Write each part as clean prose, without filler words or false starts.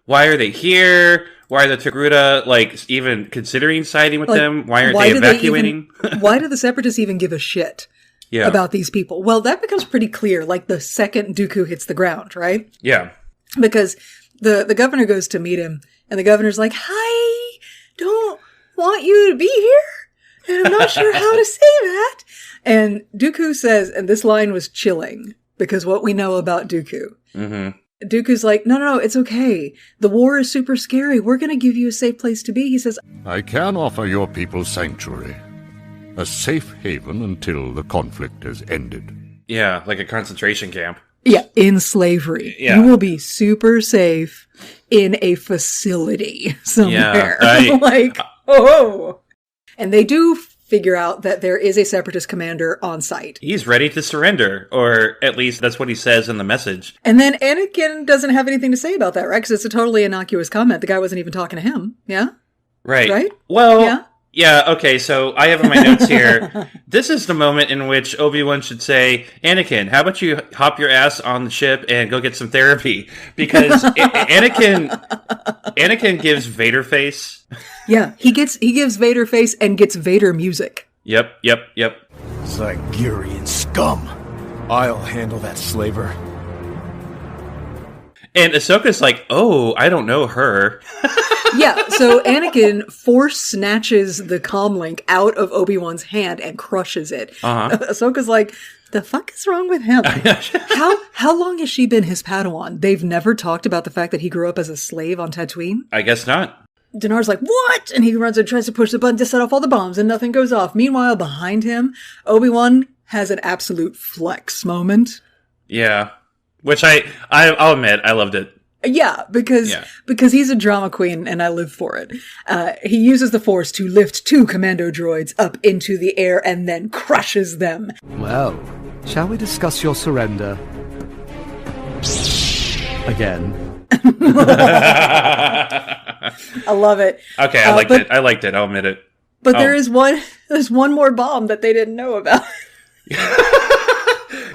why are they here? Why are the Togruta, like, even considering siding with them? Why aren't they evacuating? Why do the Separatists even give a shit about these people? Well, that becomes pretty clear, like, the second Dooku hits the ground, right? Yeah. Because the governor goes to meet him, and the governor's like, hi, don't want you to be here, and I'm not sure how to say that. And Dooku says, and this line was chilling, because what we know about Dooku. Mm-hmm. Dooku's like, no, it's okay. The war is super scary. We're going to give you a safe place to be. He says, I can offer your people sanctuary. A safe haven until the conflict has ended. Yeah, like a concentration camp. Yeah, in slavery. Yeah. You will be super safe in a facility somewhere. Yeah, And they do figure out that there is a Separatist commander on site. He's ready to surrender, or at least that's what he says in the message. And then Anakin doesn't have anything to say about that, right? Because it's a totally innocuous comment. The guy wasn't even talking to him. Yeah? Right? Well, yeah, okay, so I have in my notes here, this is the moment in which Obi-Wan should say, Anakin, how about you hop your ass on the ship and go get some therapy? Because Anakin gives Vader face. Yeah, he gives Vader face and gets Vader music. Yep. Zygerrian scum. I'll handle that slaver. And Ahsoka's like, oh, I don't know her. Yeah, so Anakin force snatches the comlink out of Obi-Wan's hand and crushes it. Uh-huh. Ahsoka's like, the fuck is wrong with him? How long has she been his Padawan? They've never talked about the fact that he grew up as a slave on Tatooine? I guess not. Dinar's like, what? And he runs and tries to push the button to set off all the bombs, and nothing goes off. Meanwhile, behind him, Obi-Wan has an absolute flex moment. Yeah. Which I'll admit, I loved it. Yeah, because he's a drama queen and I live for it. He uses the Force to lift 2 commando droids up into the air and then crushes them. Well, shall we discuss your surrender? Again. I love it. Okay, I liked it. I'll admit it. But there's one more bomb that they didn't know about.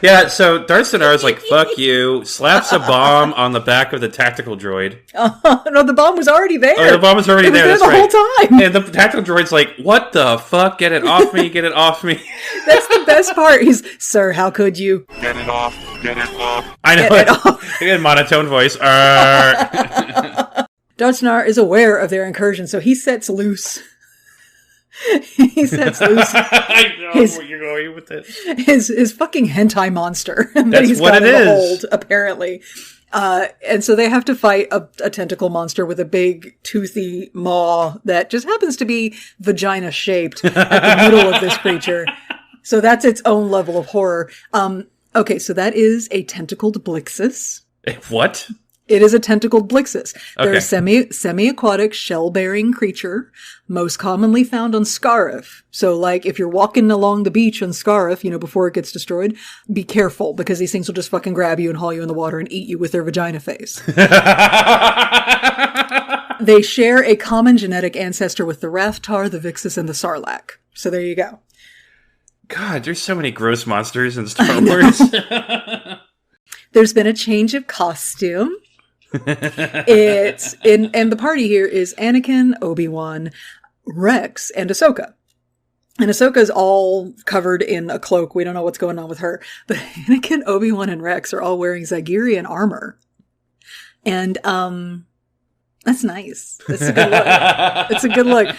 Yeah, so Darth Dinar's like, fuck you, slaps a bomb on the back of the tactical droid. No, the bomb was already there. Oh, the bomb was already there, that's the right. whole time. And the tactical droid's like, what the fuck? Get it off me, get it off me. That's the best part. He's, sir, how could you? Get it off. I know it. In monotone voice. Darth Dinar is aware of their incursion, so he sets loose... I know where you're going with this. His fucking hentai monster that That's he's what got it in the is. hold, apparently. And so they have to fight a tentacle monster with a big toothy maw that just happens to be vagina shaped at the middle of this creature. So that's its own level of horror. Okay, so that is a tentacled Blixus. What? It is a tentacled Blixus. They're Okay. a semi-aquatic, shell-bearing creature, most commonly found on Scarif. So, like, if you're walking along the beach on Scarif, before it gets destroyed, be careful, because these things will just fucking grab you and haul you in the water and eat you with their vagina face. They share a common genetic ancestor with the Rathtar, the Vixus, and the Sarlacc. So there you go. God, there's so many gross monsters in Star Wars. There's been a change of costume. And the party here is Anakin, Obi-Wan, Rex, and Ahsoka. And Ahsoka's all covered in a cloak. We don't know what's going on with her. But Anakin, Obi-Wan, and Rex are all wearing Zygerrian armor. And, that's nice. That's a good look. It's a good look.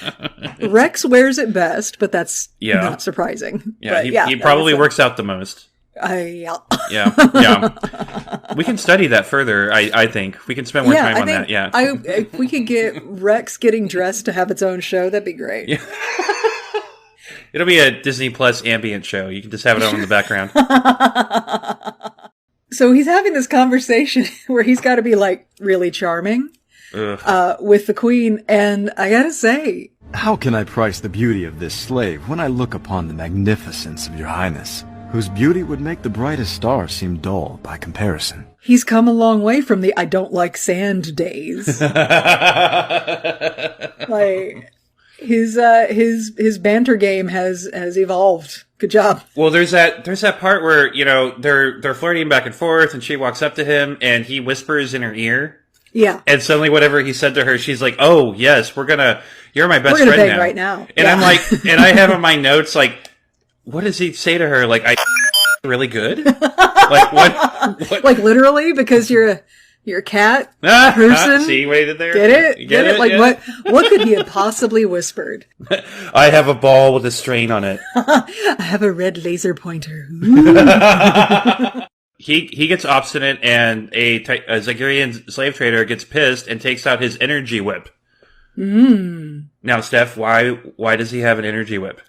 Rex wears it best, but that's not surprising. Yeah, but he probably works out the most. Yeah. We can study that further, I think. We can spend more time on that, yeah. If we could get Rex getting dressed to have its own show, that'd be great. Yeah. It'll be a Disney Plus ambient show. You can just have it on in the background. So he's having this conversation where he's got to be, like, really charming with the queen, and I gotta say... How can I price the beauty of this slave when I look upon the magnificence of your highness? Whose beauty would make the brightest star seem dull by comparison. He's come a long way from the I don't like sand days. Like, his banter game has evolved. Good job. Well, there's that part where, they're flirting back and forth and she walks up to him and he whispers in her ear Yeah. And suddenly whatever he said to her, she's like, oh, yes, you're my best We're gonna friend bang now. right now. And Yeah. I'm like, and I have in my notes, like, what does he say to her? Like, I really good? Like, what? Like, literally, because you're a cat person? See what he did there? Get it? Get it? Like, Yeah. what could he have possibly whispered? I have a ball with a strain on it. I have a red laser pointer. He gets obstinate, and a Zygerrian slave trader gets pissed and takes out his energy whip. Now, Steph, why does he have an energy whip?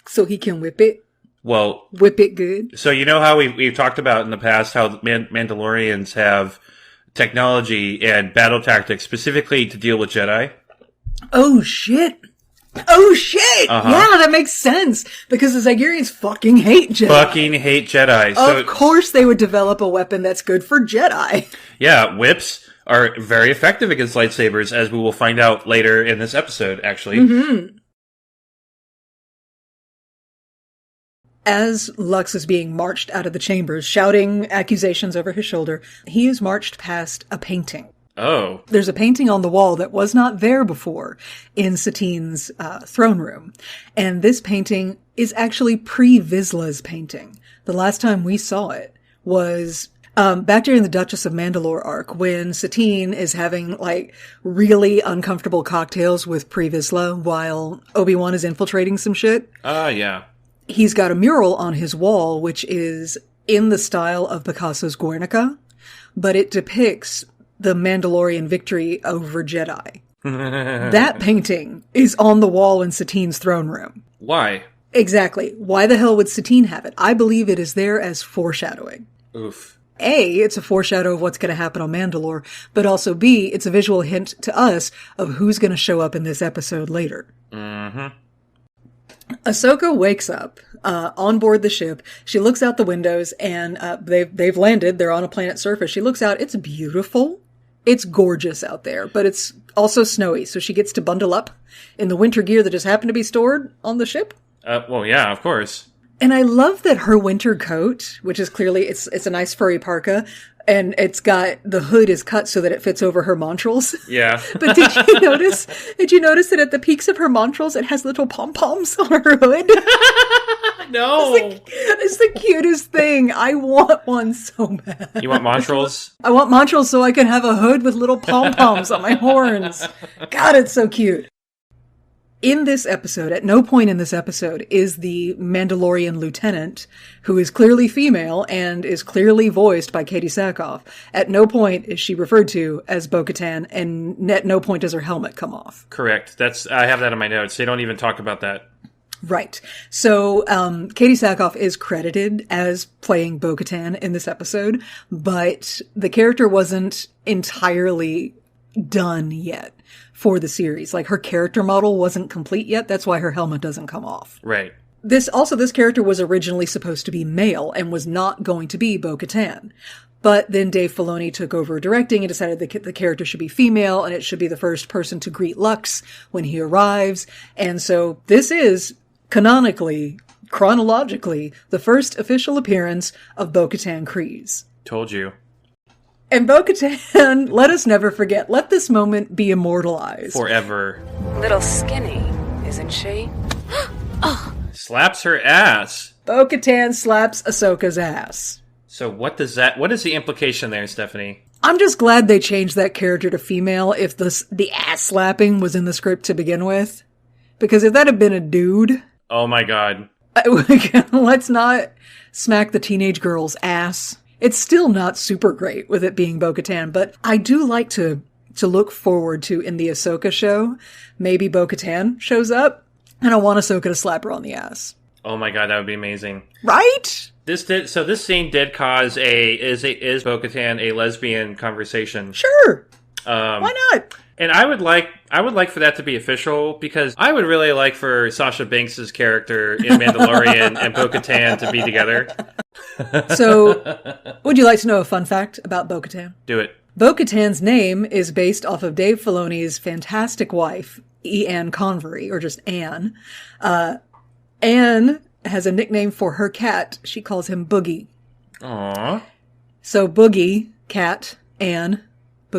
So he can whip it. Well, Whip it good. so you know how we've talked about in the past how Mandalorians have technology and battle tactics specifically to deal with Jedi? Oh, shit. Uh-huh. Yeah, that makes sense. Because the Zygerrians fucking hate Jedi. Fucking hate Jedi. So, Of course they would develop a weapon that's good for Jedi. yeah, whips are very effective against lightsabers, as we will find out later in this episode, actually. Mm-hmm. As Lux is being marched out of the chambers, shouting accusations over his shoulder, he is marched past a painting. Oh. There's a painting on the wall that was not there before in Satine's throne room. And this painting is actually pre-Vizsla's painting. The last time we saw it was back during the Duchess of Mandalore arc, when Satine is having, like, really uncomfortable cocktails with Pre-Vizsla while Obi-Wan is infiltrating some shit. Yeah. He's got a mural on his wall, which is in the style of Picasso's Guernica, but it depicts the Mandalorian victory over Jedi. That painting is on the wall in Satine's throne room. Why? Exactly. Why the hell would Satine have it? I believe it is there as foreshadowing. Oof. A, it's a foreshadow of what's going to happen on Mandalore, but also B, it's a visual hint to us of who's going to show up in this episode later. Mm-hmm. Ahsoka wakes up on board the ship. She looks out the windows, and they've landed. They're on a planet surface. She looks out. It's beautiful. It's gorgeous out there, but it's also snowy. So she gets to bundle up in the winter gear that just happened to be stored on the ship. Well, yeah, of course. And I love that her winter coat, which is clearly, it's a nice furry parka, and it's got, the hood is cut so that it fits over her montrals. Yeah. But did you notice that at the peaks of her montrals, it has little pom-poms on her hood? No. It's the cutest thing. I want one so bad. You want montrals? I want montrals so I can have a hood with little pom-poms on my horns. God, it's so cute. In this episode, at no point in this episode is the Mandalorian lieutenant, who is clearly female and is clearly voiced by Katie Sackhoff, at no point is she referred to as bo-katan, and at no point does her helmet come off. Correct. I have that in my notes. They don't even talk about that. Right. So, Katie Sackhoff is credited as playing bo-katan in this episode, but the character wasn't entirely done yet for the series. Like, her character model wasn't complete yet. That's why her helmet doesn't come off. Right. This character was originally supposed to be male and was not going to be bo-katan. But then Dave Filoni took over directing and decided that the character should be female, and it should be the first person to greet Lux when he arrives. And so this is chronologically, the first official appearance of Bo-Katan Kryze. Told you. And Bo-Katan, let us never forget, let this moment be immortalized. Forever. Little skinny, isn't she? Slaps her ass. Bo-Katan slaps Ahsoka's ass. So what is the implication there, Stephanie? I'm just glad they changed that character to female if the ass slapping was in the script to begin with. Because if that had been a dude... Oh my god. Let's not smack the teenage girl's ass. It's still not super great with it being Bo-Katan, but I do like to look forward to in the Ahsoka show. Maybe Bo-Katan shows up, and I want Ahsoka to slap her on the ass. Oh my god, that would be amazing. Right? This scene did cause is Bo-Katan a lesbian conversation? Sure. Why not? And I would like for that to be official, because I would really like for Sasha Banks' character in Mandalorian and Bo-Katan to be together. So, would you like to know a fun fact about Bo-Katan? Do it. Bo-Katan's name is based off of Dave Filoni's fantastic wife, Anne Convery, or just Anne. Anne has a nickname for her cat. She calls him Boogie. Aww. So Boogie, cat, Anne,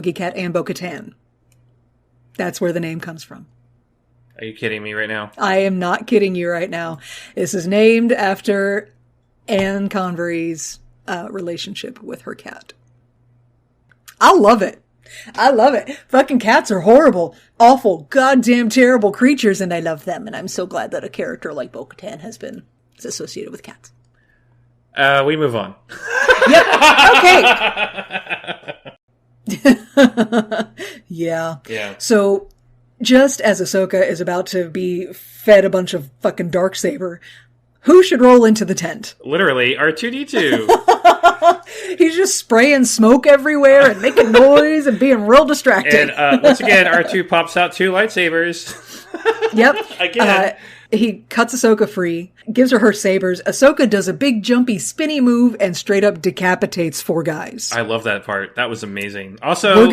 Cat, and bo-katan. That's where the name comes from. Are you kidding me right now? I am not kidding you right now. This is named after Anne Convery's relationship with her cat. I love it. I love it. Fucking cats are horrible, awful, goddamn terrible creatures, and I love them. And I'm so glad that a character like bo-katan has been associated with cats. We move on. Yep. Okay. Yeah. So, just as Ahsoka is about to be fed a bunch of fucking Darksaber, who should roll into the tent? Literally, R2-D2. He's just spraying smoke everywhere and making noise and being real distracting. And once again, R2 pops out 2 lightsabers. Yep. Again. He cuts Ahsoka free, gives her sabers. Ahsoka does a big jumpy spinny move and straight up decapitates 4 guys. I love that part. That was amazing. Also,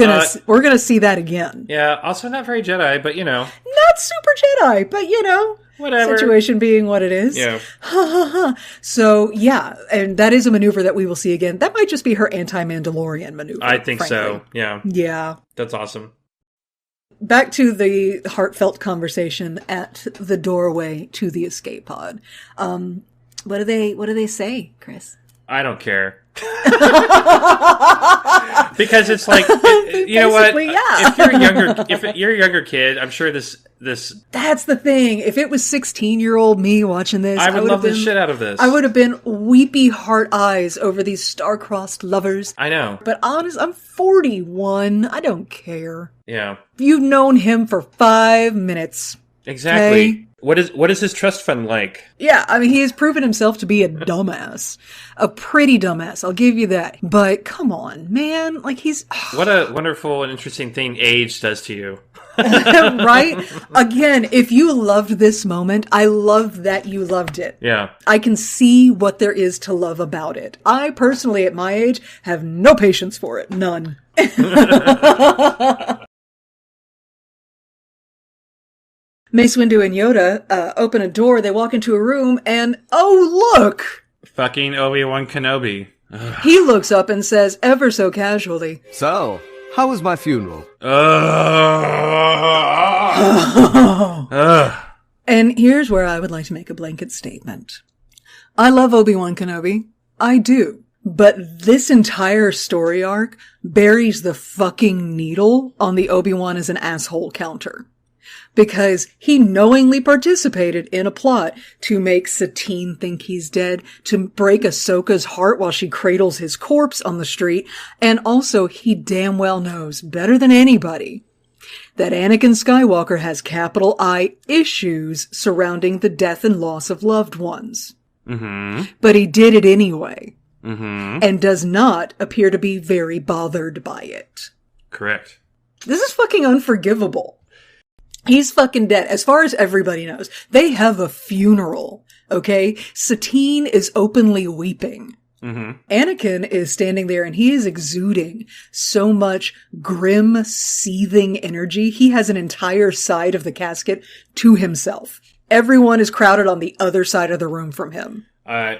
we're gonna see that again. Yeah. Also, not very Jedi, but not super Jedi, but whatever. Situation being what it is. Yeah. So yeah, and that is a maneuver that we will see again. That might just be her anti-Mandalorian maneuver. I think frankly. so. Yeah. Yeah. That's awesome. Back to the heartfelt conversation at the doorway to the escape pod. What do they say, Chris? I don't care. Because it's like, you know what? Yeah. If you're a younger kid, I'm sure this. That's the thing. If it was 16-year-old me watching this, I would love the shit out of this. I would have been weepy heart eyes over these star-crossed lovers. I know. But honest, I'm 41. I don't care. Yeah. You've known him for 5 minutes. Exactly. Okay? What is his trust fund like? Yeah, I mean, he has proven himself to be a dumbass. A pretty dumbass, I'll give you that. But come on, man. Like, he's... What a wonderful and interesting thing age does to you. Right? Again, if you loved this moment, I love that you loved it. Yeah. I can see what there is to love about it. I personally, at my age, have no patience for it. None. Mace Windu and Yoda open a door, they walk into a room, and oh, look! Fucking Obi-Wan Kenobi. Ugh. He looks up and says, ever so casually, "So, how was my funeral?" And here's where I would like to make a blanket statement. I love Obi-Wan Kenobi. I do. But this entire story arc buries the fucking needle on the Obi-Wan as an asshole counter. Because he knowingly participated in a plot to make Satine think he's dead, to break Ahsoka's heart while she cradles his corpse on the street, and also he damn well knows, better than anybody, that Anakin Skywalker has capital I issues surrounding the death and loss of loved ones. Mm-hmm. But he did it anyway. Mm-hmm. And does not appear to be very bothered by it. Correct. This is fucking unforgivable. He's fucking dead. As far as everybody knows, they have a funeral, okay? Satine is openly weeping. Mm-hmm. Anakin is standing there and he is exuding so much grim, seething energy. He has an entire side of the casket to himself. Everyone is crowded on the other side of the room from him.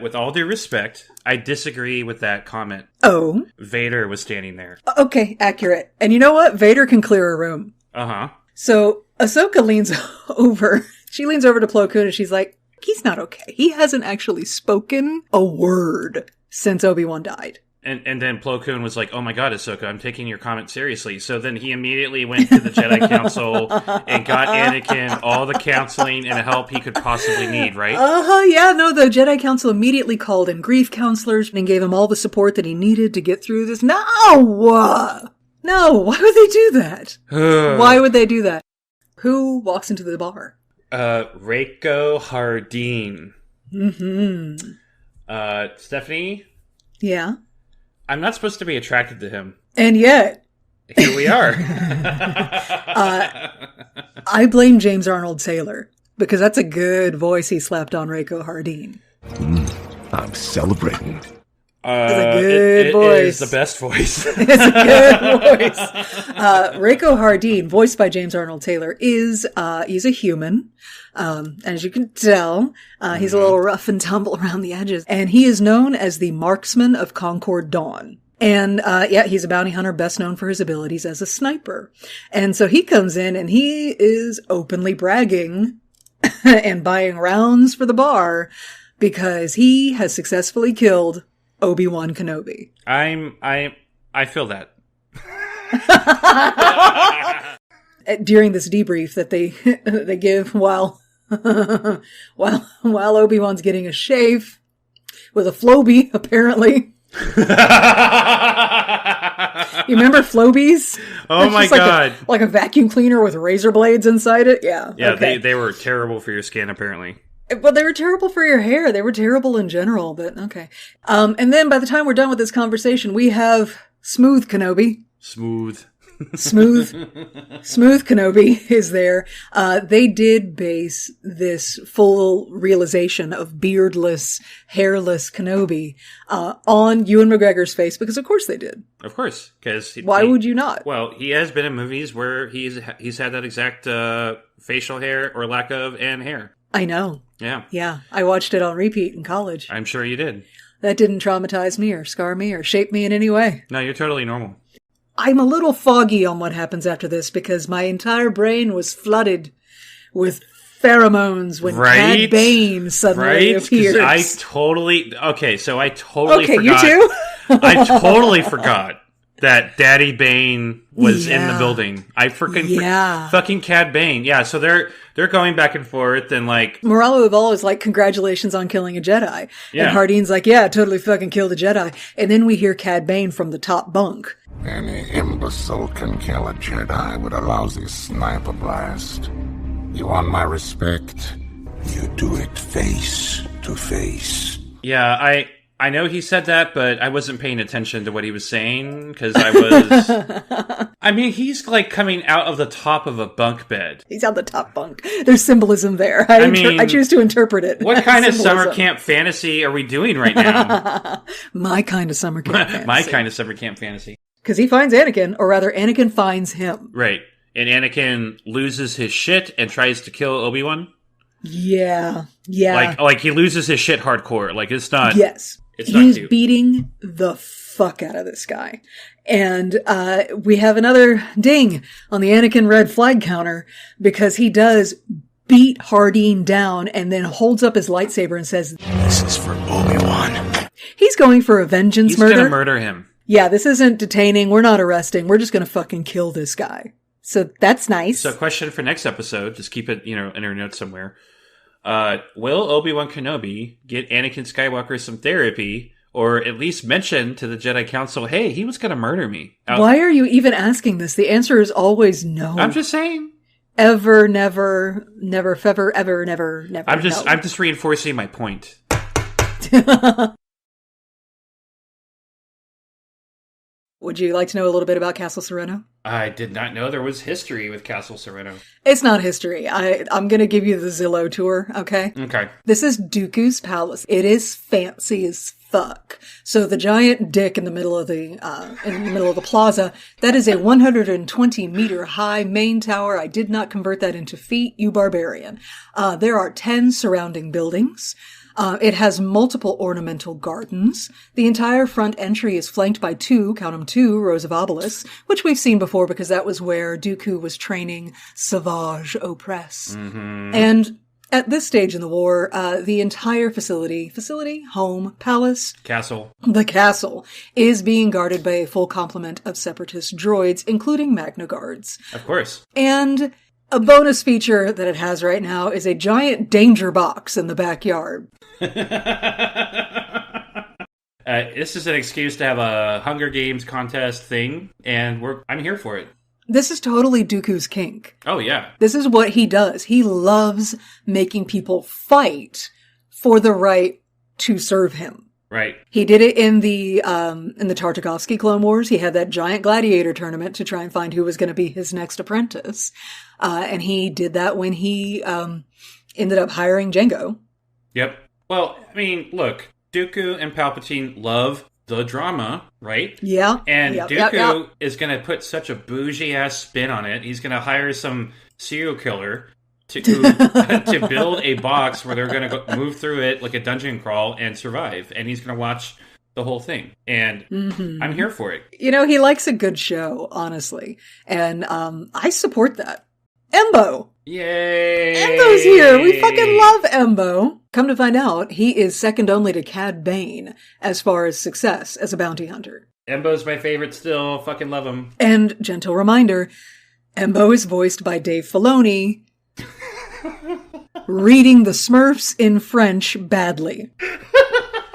With all due respect, I disagree with that comment. Oh? Vader was standing there. Okay, accurate. And you know what? Vader can clear a room. Uh-huh. So Ahsoka leans over. She leans over to Plo Koon and she's like, he's not okay. He hasn't actually spoken a word since Obi-Wan died. And then Plo Koon was like, oh my god, Ahsoka, I'm taking your comment seriously. So then he immediately went to the Jedi Council and got Anakin all the counseling and help he could possibly need, right? Yeah, no, the Jedi Council immediately called in grief counselors and gave him all the support that he needed to get through this. No, why would they do that? Why would they do that? Who walks into the bar? Reiko Hardeen. Mm-hmm. Stephanie? Yeah? I'm not supposed to be attracted to him. And yet... Here we are. I blame James Arnold Taylor, because that's a good voice he slapped on Reiko Hardeen. I'm celebrating. It's a good voice. It is the best voice. It's a good voice. Reiko Hardeen, voiced by James Arnold Taylor, he's a human. As you can tell, he's a little rough and tumble around the edges. And he is known as the marksman of Concord Dawn. And, he's a bounty hunter best known for his abilities as a sniper. And so he comes in and he is openly bragging and buying rounds for the bar because he has successfully killed Obi-Wan Kenobi. I feel that. During this debrief that they give while Obi-Wan's getting a shave with a Floby, apparently. You remember Flobies? Oh my god. Like a vacuum cleaner with razor blades inside it? Yeah. Yeah, okay. they were terrible for your skin, apparently. Well, they were terrible for your hair. They were terrible in general, but okay. And then by the time we're done with this conversation, we have Smooth Kenobi. Smooth Kenobi is there. They did base this full realization of beardless, hairless Kenobi on Ewan McGregor's face, because of course they did. Of course, because why would you not? Well, he has been in movies where he's had that exact facial hair or lack of and hair. I know. Yeah. I watched it on repeat in college. I'm sure you did. That didn't traumatize me or scar me or shape me in any way. No, you're totally normal. I'm a little foggy on what happens after this because my entire brain was flooded with pheromones when Cad Bane suddenly appears. Okay, so I totally forgot. You too? I totally forgot that Daddy Bane was in the building. I fucking Cad Bane. Yeah, so they're going back and forth and like Moralo Uval is like, congratulations on killing a Jedi. Yeah. And Hardeen's like, yeah, totally fucking killed a Jedi. And then we hear Cad Bane from the top bunk. Any imbecile can kill a Jedi with a lousy sniper blast. You want my respect? You do it face to face. Yeah, I know he said that, but I wasn't paying attention to what he was saying, because I was... I mean, he's like coming out of the top of a bunk bed. He's on the top bunk. There's symbolism there. I choose to interpret it. What kind of summer camp fantasy are we doing right now? My kind of summer camp fantasy. My kind of summer camp fantasy. Because he finds Anakin, or rather, Anakin finds him. Right. And Anakin loses his shit and tries to kill Obi-Wan? Yeah. Like he loses his shit hardcore. Like, it's not... Yes. It's not He's cute. Beating the fuck out of this guy. And we have another ding on the Anakin red flag counter, because he does beat Hardeen down and then holds up his lightsaber and says, "This is for Obi-Wan." He's going for a vengeance murder. He's gonna murder him. Yeah, this isn't detaining. We're not arresting. We're just going to fucking kill this guy. So that's nice. So question for next episode, just keep it, in our notes somewhere. Will Obi-Wan Kenobi get Anakin Skywalker some therapy, or at least mention to the Jedi Council, hey, he was going to murder me? Why are you even asking this? The answer is always no. I'm just saying. Ever, never, never, fever, ever, never, never. I'm just reinforcing my point. Would you like to know a little bit about Castle Sereno? I did not know there was history with Castle Sereno. It's not history. I'm going to give you the Zillow tour, okay? Okay. This is Dooku's palace. It is fancy as fuck. So the giant dick in the middle of the plaza, that is a 120-meter high main tower. I did not convert that into feet, you barbarian. There are 10 surrounding buildings. It has multiple ornamental gardens. The entire front entry is flanked by two rows of obelisks, which we've seen before because that was where Dooku was training Savage Opress. Mm-hmm. And at this stage in the war, the entire facility, home, palace, the castle is being guarded by a full complement of separatist droids, including Magna Guards. Of course. And a bonus feature that it has right now is a giant danger box in the backyard. This is an excuse to have a Hunger Games contest thing, and I'm here for it. This is totally Dooku's kink. Oh, yeah. This is what he does. He loves making people fight for the right to serve him. Right. He did it in the Tartakovsky Clone Wars. He had that giant gladiator tournament to try and find who was going to be his next apprentice. And he did that when he ended up hiring Jango. Yep. Well, I mean, look, Dooku and Palpatine love the drama, right? Yeah. And Dooku is going to put such a bougie-ass spin on it. He's going to hire some serial killer to build a box where they're going to move through it like a dungeon crawl and survive. And he's going to watch the whole thing. And I'm here for it. You know, he likes a good show, honestly. And I support that. Embo! Yay! Embo's here! We fucking love Embo! Come to find out, he is second only to Cad Bane as far as success as a bounty hunter. Embo's my favorite still. Fucking love him. And, gentle reminder, Embo is voiced by Dave Filoni, reading the Smurfs in French badly.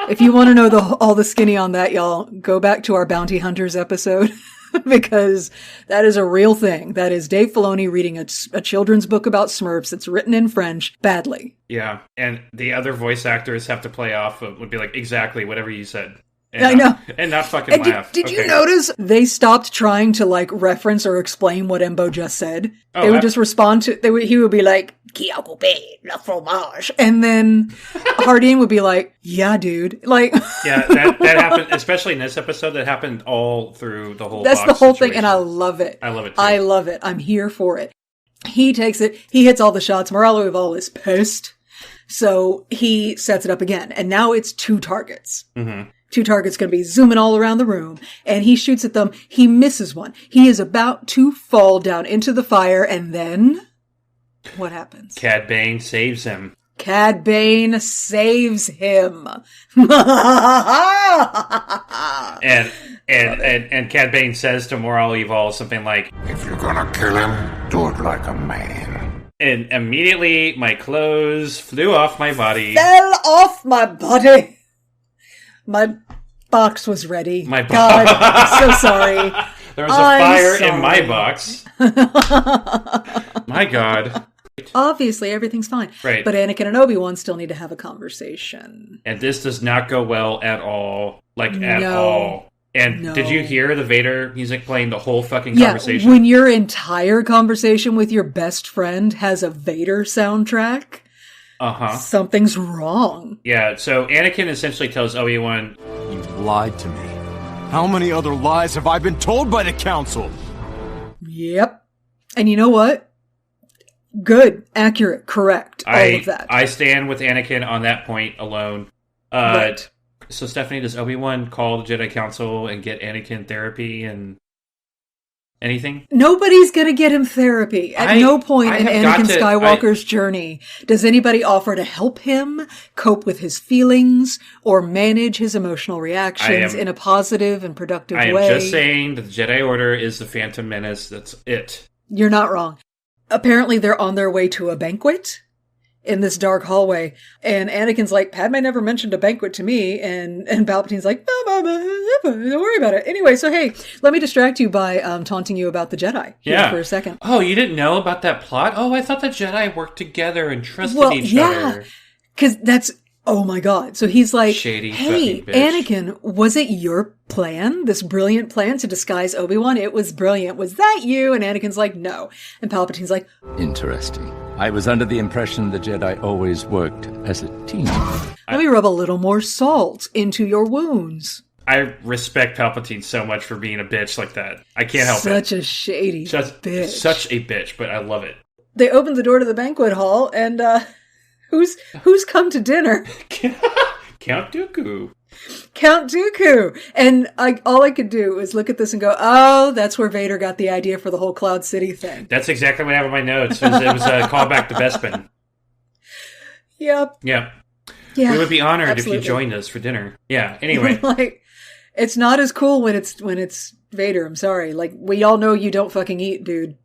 If you want to know all the skinny on that, y'all, go back to our Bounty Hunters episode, because that is a real thing. That is Dave Filoni reading a children's book about Smurfs that's written in French badly. Yeah, and the other voice actors have to play off, would be like, exactly, whatever you said. I know. And not fucking laugh. Did you notice they stopped trying to, like, reference or explain what Embo just said? They would just respond to, he would be like, qui a coupé la fromage. And then Hardeen would be like, yeah, dude. Like, yeah, that happened, especially in this episode, that happened all through the whole That's the whole thing, and I love it. I love it, too. I love it. I'm here for it. He takes it, he hits all the shots, Moralo Eval is pissed, so he sets it up again, and now it's 2 targets. Mm-hmm. 2 targets going to be zooming all around the room, and he shoots at them. He misses one. He is about to fall down into the fire, and then what happens? Cad Bane saves him. Cad Bane saves him. and Cad Bane says to Moral Evil something like, "If you're gonna kill him, do it like a man." And immediately my clothes flew off my body. Fell off my body. My box was ready. My God, I'm so sorry. There was a fire in my box. My God. Obviously, everything's fine. Right. But Anakin and Obi-Wan still need to have a conversation. And this does not go well at all. At all. And did you hear the Vader music playing the whole fucking conversation? When your entire conversation with your best friend has a Vader soundtrack... something's wrong. Yeah, so Anakin essentially tells Obi-Wan, "You've lied to me. How many other lies have I been told by the Council?" Yep. And you know what? Good, accurate, correct, all of that. I stand with Anakin on that point alone. Right. So, Stephanie, does Obi-Wan call the Jedi Council and get Anakin therapy and anything? Nobody's gonna get him therapy. At no point in Anakin Skywalker's journey does anybody offer to help him cope with his feelings or manage his emotional reactions in a positive and productive way. I am just saying that the Jedi Order is the Phantom Menace. That's it. You're not wrong. Apparently they're on their way to a banquet in this dark hallway, and Anakin's like, Padme never mentioned a banquet to me, and Palpatine's like, don't worry about it. Anyway, so hey, let me distract you by taunting you about the Jedi for a second. Oh, you didn't know about that plot? Oh, I thought the Jedi worked together and trusted each other. Because that's, oh my god. So he's like, shady, hey, Anakin, was it your plan? This brilliant plan to disguise Obi-Wan? It was brilliant. Was that you? And Anakin's like, no. And Palpatine's like, interesting. I was under the impression the Jedi always worked as a team. Let me rub a little more salt into your wounds. I respect Palpatine so much for being a bitch like that. I can't help it. Such a shady bitch. Such a bitch, but I love it. They opened the door to the banquet hall, and who's come to dinner? Count Dooku. Count Dooku. And all I could do was look at this and go, oh, that's where Vader got the idea for the whole Cloud City thing. That's exactly what I have in my notes. It was a callback to Bespin. Yep. Yeah. Yeah. We would be honored absolutely. if you joined us for dinner. Yeah. Anyway. Like, it's not as cool when it's Vader. I'm sorry. Like, we all know you don't fucking eat, dude.